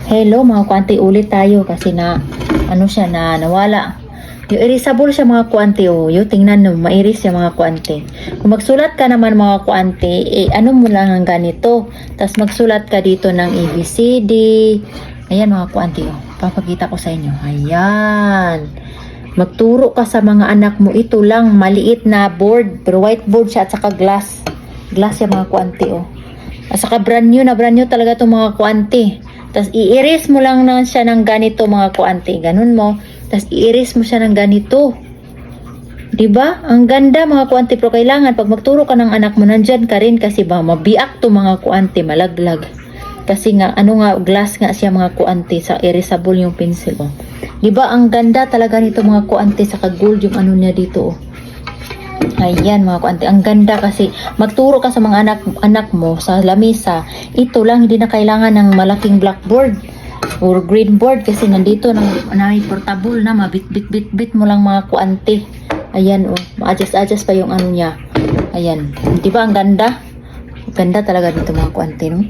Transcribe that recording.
Hello mga kuante, ulit tayo kasi na ano siya na nawala. Yung erasable siya mga kuante, yung tingnan mo, mairis siya mga kuante. Kung magsulat ka naman mga kuante, ano mo lang ang ganito. Tapos magsulat ka dito ng ABCD. Ayan mga kuante, papakita ko sa inyo. Ayan. Magturo ka sa mga anak mo, ito lang, maliit na board, pero whiteboard siya at saka glass. Glass siya mga kuante, At saka brand new talaga itong mga kuante. Tapos i-erase mo lang na siya ng ganito mga kuante. Ganun mo. Tapos i-erase mo siya ng ganito. 'Di ba? Ang ganda mga kuante, pero kailangan pag magturo ka ng anak mo nandyan ka rin kasi ba mabiak to mga kuante, malaglag. Kasi nga glass nga siya mga kuante, sa erasable yung pencil 'Di ba? Ang ganda talaga nito mga kuante, sa gold yung ano niya dito Ayan mga kuante, ang ganda kasi magturo ka sa mga anak mo sa lamesa. Ito lang, hindi na kailangan ng malaking blackboard or green board kasi nandito na portable na, mabit mo lang mga kuante. Ayan ma-adjust pa yung ano niya. Ayan, di ba ang ganda? Ganda talaga dito mga kuante, no?